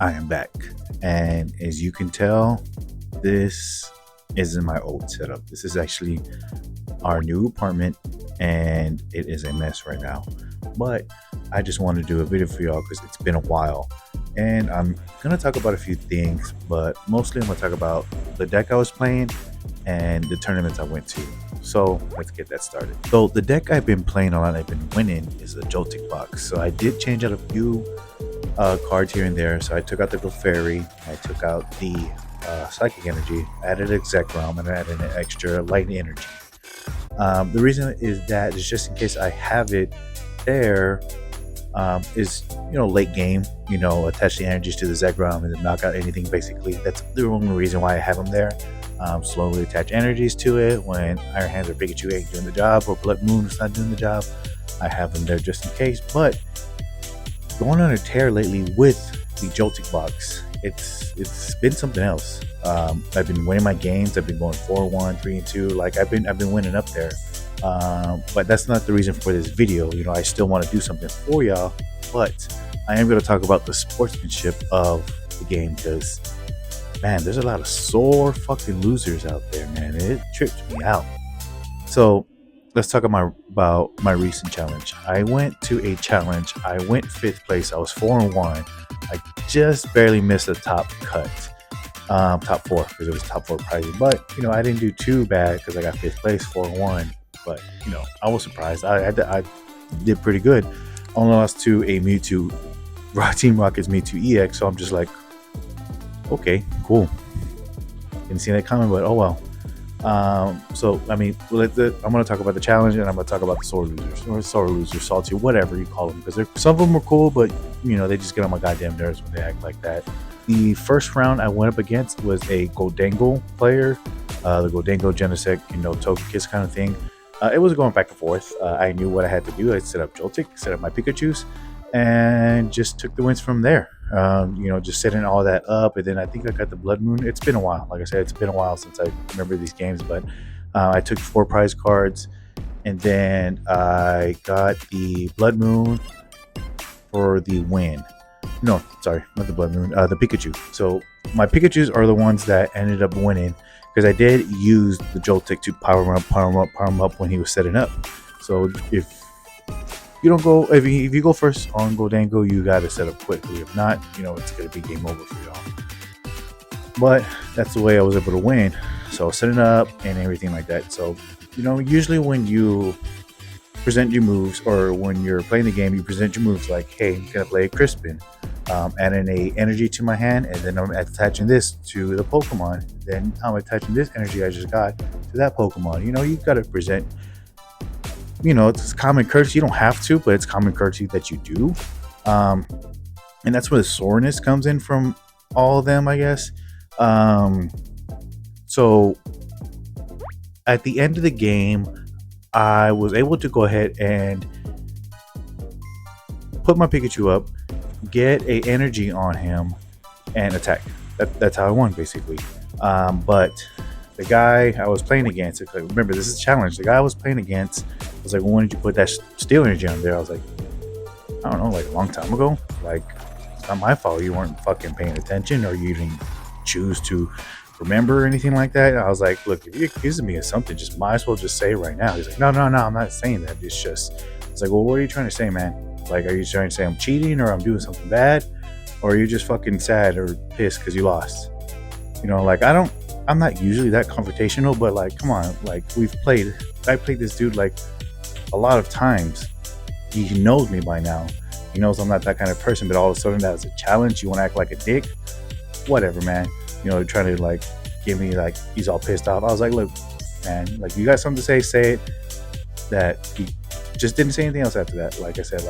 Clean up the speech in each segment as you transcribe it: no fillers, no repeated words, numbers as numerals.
I am back. And as you can tell, this isn't my old setup. This is actually our new apartment, and it is a mess right now. But I just want to do a video for y'all because it's been a while. And I'm going to talk about a few things, but mostly I'm going to talk about the deck I was playing and the tournaments I went to. So let's get that started. So the deck I've been playing a lot, I've been winning, is the Joltik box. So I did change out a few cards here and there. So I took out the Fairy, I took out the Psychic Energy, added Exec Realm, and I added an extra Light Energy. The reason is that is just in case I have it there, is late game, attach the energies to the Zeg Realm and then knock out anything. Basically, that's the only reason why I have them there. Slowly attach energies to it when Iron Hands or Pikachu ain't doing the job, or Blood Moon is not doing the job. I have them there just in case. But going on a tear lately with the Joltik box, it's been something else. I've been winning my games. I've been going 4-1, 3-2. Like I've been winning up there. But that's not the reason for this video. I still want to do something for y'all, but I am going to talk about the sportsmanship of the game because, man, there's a lot of sore fucking losers out there, man. It tripped me out. So let's talk about my recent challenge. I went to a challenge. I went 5th place. I was 4-1. I just barely missed the top cut. Top 4, because it was top 4 prizes. But I didn't do too bad because I got 5th place, 4-1. But I was surprised. I did pretty good. Only lost to a Mewtwo, Team Rocket's Mewtwo EX. So I'm just like, okay, cool. Didn't see that coming, but oh well. So I mean, I'm going to talk about the challenge, and I'm going to talk about the sore losers, salty, whatever you call them, because some of them are cool, but they just get on my goddamn nerves when they act like that. The first round I went up against was a Goldango player, the Goldango Genesect, Togekiss kind of thing. It was going back and forth. I knew what I had to do. I set up Joltik, set up my Pikachus, and just took the wins from there. Just setting all that up, and then I think I got the Blood Moon. It's been a while. Like I said, it's been a while since I remember these games, but I took 4 prize cards, and then I got the Blood Moon for the win. No, sorry, not the Blood Moon, the Pikachu. So my Pikachus are the ones that ended up winning because I did use the Joltik to power him up when he was setting up. So if you don't go, if you go first on Goldango, you got to set up quickly. If not, it's going to be game over for y'all. But that's the way I was able to win. So setting up and everything like that. So, usually when you present your moves, or when you're playing the game, you present your moves like, hey, I'm going to play a Crispin. Adding a energy to my hand, and then I'm attaching this to the Pokemon. Then I'm attaching this energy I just got to that Pokemon. You got to present. It's common courtesy. You don't have to, but it's common courtesy that you do. And that's where the soreness comes in from all of them, I guess. So at the end of the game, I was able to go ahead and put my Pikachu up, get a energy on him, and attack. That's how I won, basically. But the guy I was playing against, remember, this is a challenge. The guy I was playing against was like, well, when did you put that steel energy on there? I was like, I don't know, like a long time ago. Like, it's not my fault you weren't fucking paying attention, or you didn't choose to remember or anything like that. And I was like, look, if you're accusing me of something, just might as well just say it right now. He's like, no, I'm not saying that. It's like, well, what are you trying to say, man? Like, are you trying to say I'm cheating, or I'm doing something bad, or are you just fucking sad or pissed because you lost? I'm not usually that confrontational, but like, come on, like I played this dude like a lot of times. He knows me by now. He knows I'm not that kind of person, but all of a sudden that's a challenge. You want to act like a dick? Whatever, man. Trying to like give me like he's all pissed off. I was like, look, man, like you got something to say it. That he just didn't say anything else after that. Like I said,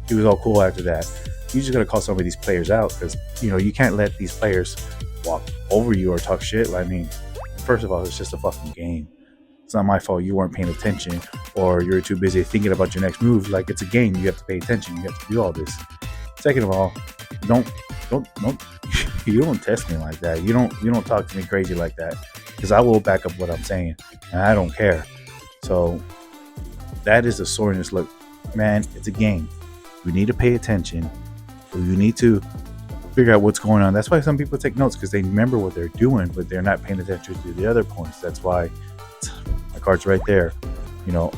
he was all cool after that. You just gotta call some of these players out, because you can't let these players walk over you or talk shit. I mean, first of all, it's just a fucking game. It's not my fault you weren't paying attention, or you're too busy thinking about your next move. Like, it's a game. You have to pay attention. You have to do all this. Second of all, don't you don't test me like that. You don't talk to me crazy like that, because I will back up what I'm saying, and I don't care. So that is a soreness. Look, man, it's a game. You need to pay attention. You need to figure out what's going on. That's why some people take notes, because they remember what they're doing, but they're not paying attention to the other points. That's why my card's right there.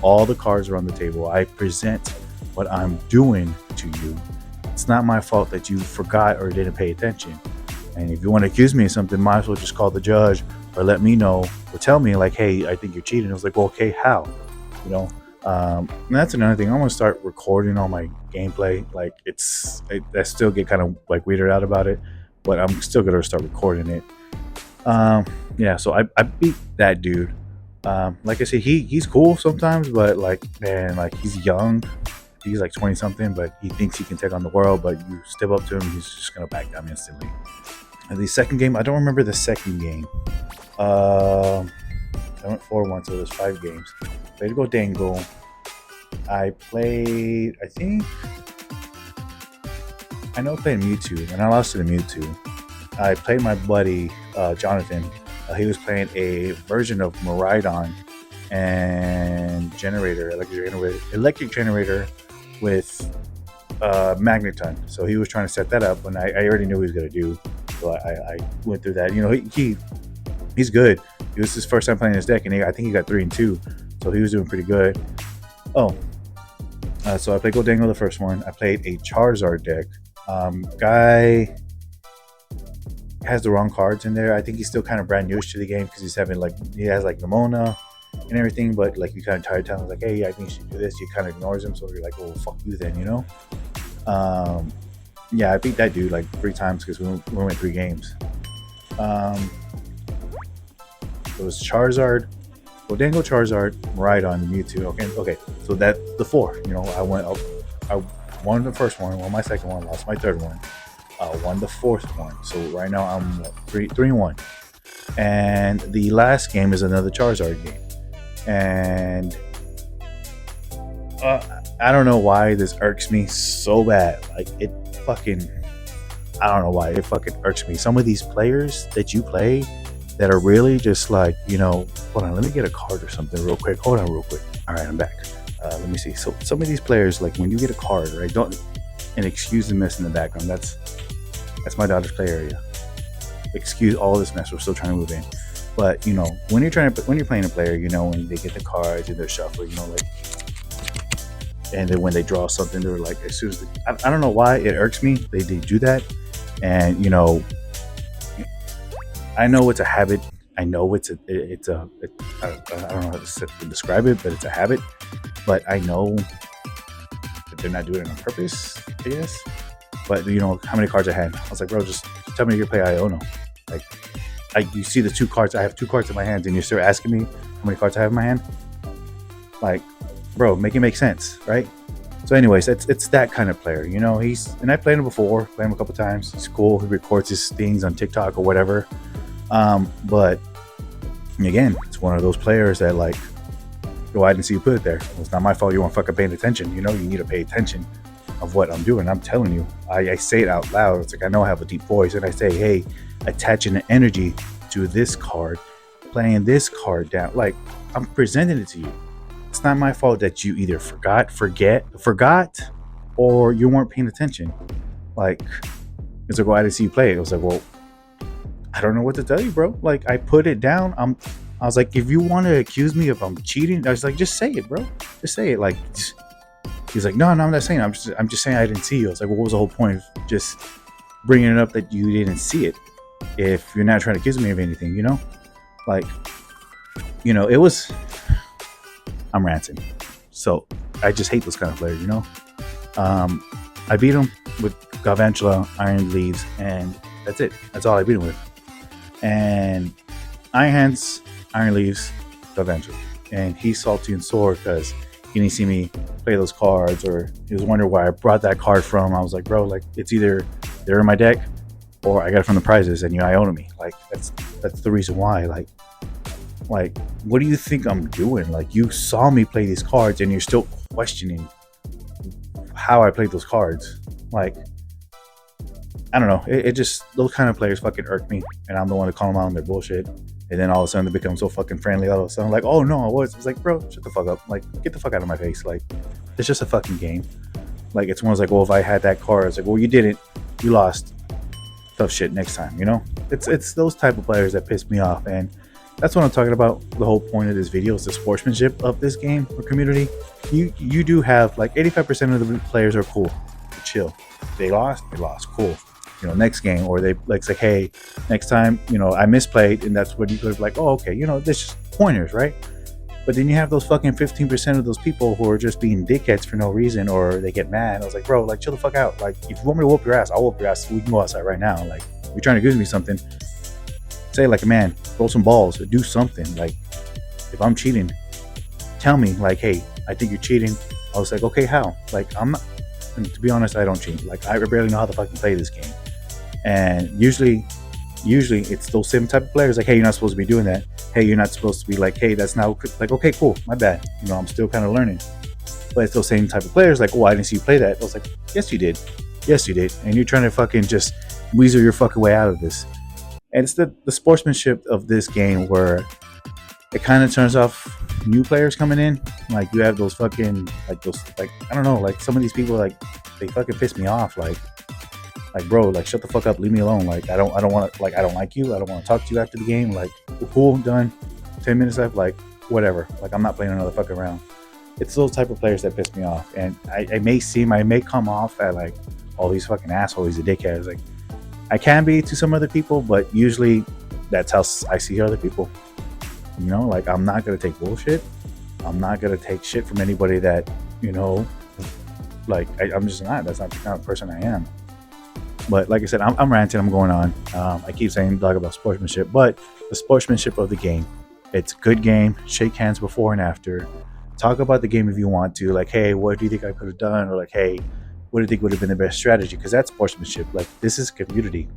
All the cards are on the table. I present what I'm doing to you. It's not my fault that you forgot or didn't pay attention. And if you want to accuse me of something, might as well just call the judge or let me know or tell me like, hey, I think you're cheating. I was like, well, okay, how? And that's another thing. I'm gonna start recording all my gameplay. Like I still get kind of like weirded out about it, but I'm still gonna start recording it. Yeah. So I beat that dude. Like I said, he's cool sometimes, but like, man, like he's young. He's like 20 something, but he thinks he can take on the world. But you step up to him, he's just gonna back down instantly. And the second game, I don't remember the second game. I went 4-1, so there's 5 games. Played Go Dangle. I played, I know I played Mewtwo, and I lost to the Mewtwo. I played my buddy, Jonathan. He was playing a version of Miraidon and electric generator with Magneton. So he was trying to set that up, and I already knew what he was going to do. So I went through that. He's good. It was his first time playing his deck, and I think he got 3-2. So he was doing pretty good. So I played Go Dangle the first one. I played a Charizard deck. Guy has the wrong cards in there. I think he's still kind of brand newish to the game because he has like Nimona and everything, but like you kind of tired telling him like, hey, I think you should do this. He kind of ignores him, so you're like, oh, fuck you then, Yeah, I beat that dude like 3 times because we went 3 games. It was Charizard, Goldango, Charizard, Miraidon, and Mewtwo. Okay. So that's the 4. I won the first one, won my second one, lost my third one, won the fourth one. So right now I'm 3-1. And the last game is another Charizard game. And I don't know why this irks me so bad. Like I don't know why it fucking irks me. Some of these players that you play that are really just like, hold on, let me get a card or something real quick. Hold on real quick. All right, I'm back. Let me see. So some of these players, like when you get a card, right? And excuse the mess in the background. That's my daughter's play area. Excuse all this mess. We're still trying to move in. But when you're playing a player, when they get the cards and they're shuffling, and then when they draw something, they're like, as soon as I don't know why it irks me. They do that, and I know it's a habit. I know I don't know how to describe it, but it's a habit. But I know that they're not doing it on purpose, I guess. But how many cards I had? I was like, bro, just tell me you play Iono. Like, you see the 2 cards. I have 2 cards in my hands, and you're still asking me how many cards I have in my hand. Like, bro, make it make sense, right? So, anyways, it's that kind of player. And I played him before. Played him a couple times. He's cool. He records his things on TikTok or whatever. But again, it's one of those players that like, go ahead and see you put it there. Well, it's not my fault you weren't fucking paying attention. You need to pay attention of what I'm doing. I'm telling you, I say it out loud. It's like, I know I have a deep voice, and I say, hey, attaching an energy to this card, playing this card down. Like, I'm presenting it to you. It's not my fault that you either forgot, or you weren't paying attention. Like, it's like, well, I didn't see you play it. I was like, well, I don't know what to tell you, bro. Like, I put it down. I was like, if you want to accuse me of I'm cheating, I was like, just say it, bro. Just say it. Like, he's like, no, I'm not saying. I'm just saying I didn't see you. I was like, well, what was the whole point of just bringing it up that you didn't see it if you're not trying to accuse me of anything, Like, it was. I'm ranting. So I just hate those kind of players, I beat him with Galvantula, Iron Leaves, and that's it. That's all I beat him with. And Iron Hands, Iron Leaves, Galvantula. And he's salty and sore because he didn't see me play those cards, or he was wondering where I brought that card from. I was like, bro, like, it's either they're in my deck or I got it from the prizes and I own me. Like, that's the reason why. Like, what do you think I'm doing? Like, you saw me play these cards and you're still questioning how I played those cards. Like, I don't know. It just, those kind of players fucking irk me, and I'm the one to call them out on their bullshit. And then all of a sudden they become so fucking friendly. All of a sudden, like, oh no, I was like, bro, shut the fuck up. Like, get the fuck out of my face. Like, it's just a fucking game. Like, it's one of those like, well, if I had that card, it's like, well, you didn't. You lost. tough shit next time. It's those type of players that piss me off, and that's what I'm talking about. The whole point of this video is the sportsmanship of this game or community. You do have like 85% of the players are cool, chill. They lost, cool. Next game, or they like say, hey, next time, I misplayed, and that's what you could have like, oh, okay, this just pointers, right? But then you have those fucking 15% of those people who are just being dickheads for no reason, or they get mad. I was like, bro, like, chill the fuck out. Like, if you want me to whoop your ass, I'll whoop your ass. We can go outside right now. Like, if you're trying to give me something, say like, man, throw some balls or do something. Like, if I'm cheating, tell me, like, hey, I think you're cheating. I was like, okay, how? Like, I'm not, and to be honest, I don't cheat. Like, I barely know how to fucking play this game. And usually it's those same type of players like, hey, you're not supposed to be doing that. Hey, you're not supposed to be like, hey, that's not like, okay, cool, my bad. I'm still kind of learning. But it's those same type of players like, oh, I didn't see you play that. I was like, yes, you did. And you're trying to fucking just weasel your fucking way out of this. And it's the sportsmanship of this game where it kind of turns off new players coming in. Like, you have those fucking, like, those, like, I don't know, like, some of these people, like, they fucking piss me off. Like, bro, like, shut the fuck up, leave me alone. Like, I don't want to, like, I don't like you. I don't want to talk to you after the game. Like, cool, done. 10 minutes left, like, whatever. Like, I'm not playing another fucking round. It's those type of players that piss me off. And I may come off at, like, all these fucking assholes, these dickheads. Like, I can be to some other people, but usually that's how I see other people. Like, I'm not going to take bullshit. I'm not going to take shit from anybody that, like, I'm just not. That's not the kind of person I am. But like I said, I'm ranting, I'm going on. I keep saying talk about sportsmanship, but the sportsmanship of the game. It's a good game. Shake hands before and after. Talk about the game if you want to. Like, hey, what do you think I could have done? Or like, hey, what do you think would have been the best strategy? Because that's sportsmanship. Like, this is community.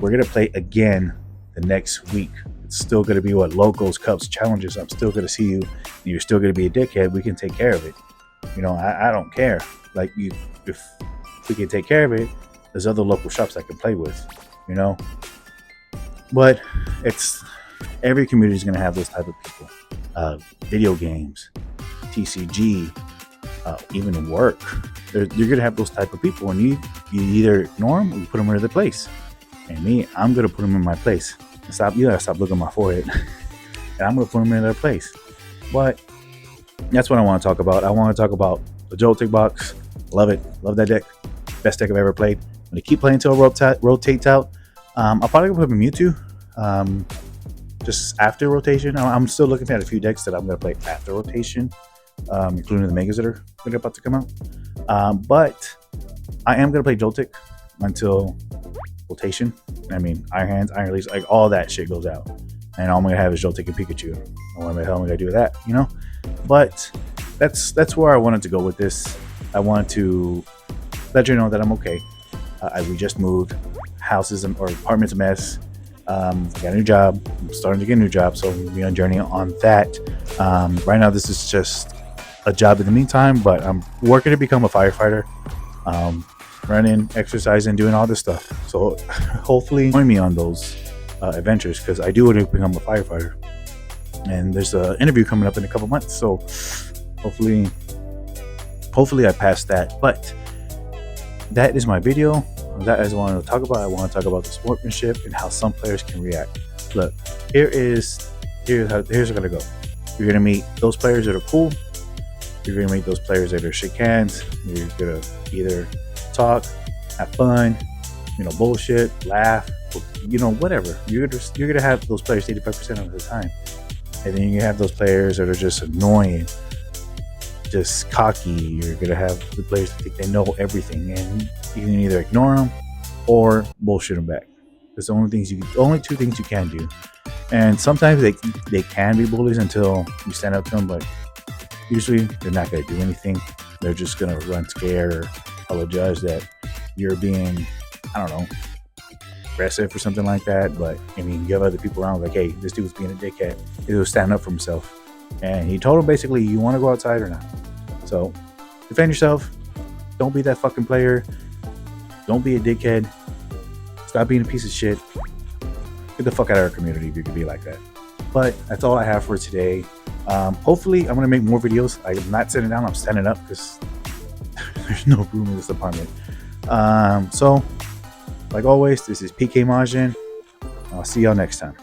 We're going to play again the next week. It's still going to be locals, cups, challenges. I'm still going to see you. You're still going to be a dickhead. We can take care of it. I don't care. Like, if we can take care of it, there's other local shops I can play with, But it's every community is going to have those type of people. Video games, TCG, even work. You're going to have those type of people, and you either ignore them or you put them in their place. And me, I'm going to put them in my place. You gotta stop looking at my forehead. And I'm going to put them in their place. But that's what I want to talk about. I want to talk about the joltik box. Love it. Love that deck. Best deck I've ever played. I'm going to keep playing until it rotates out. I'll probably put Mewtwo just after rotation. I'm still looking at a few decks that I'm going to play after rotation, including the Megas that are about to come out. But I am going to play Joltik until rotation. I mean, Iron Hands, Iron Release, like all that shit goes out. And all I'm going to have is Joltik and Pikachu. What the hell am I going to do with that, But that's where I wanted to go with this. I wanted to let you know that I'm okay. We just moved. Houses or apartments a mess. Got a new job. I'm starting to get a new job, so we'll be on journey on that. Right now, this is just a job in the meantime, but I'm working to become a firefighter. Running, exercising, doing all this stuff. So hopefully join me on those adventures, because I do want to become a firefighter. And there's an interview coming up in a couple months, so hopefully I pass that. But that is my video. That is what I want to talk about. I want to talk about the sportsmanship and how some players can react. Look, here's how it's gonna go. You're gonna meet those players that are cool. You're gonna meet those players that are shake hands. You're gonna either talk, have fun, bullshit, laugh, whatever. You're gonna have those players 85% of the time, and then you have those players that are just annoying, just cocky. You're gonna have the players that think they know everything, and you can either ignore them or bullshit them back. There's the only two things you can do. And sometimes they can be bullies until you stand up to them, but usually they're not gonna do anything. They're just gonna run scared or apologize that you're being, I don't know, aggressive or something like that. But I mean, you have other people around like, hey, this dude's being a dickhead. He was standing up for himself, and he told him basically, you want to go outside or not. So defend yourself. Don't be that fucking player. Don't be a dickhead. Stop being a piece of shit. Get the fuck out of our community if you could be like that. But that's all I have for today. Hopefully I'm going to make more videos. I'm not sitting down, I'm standing up because there's no room in this apartment. So Like always, this is PK Majin. I'll see y'all next time.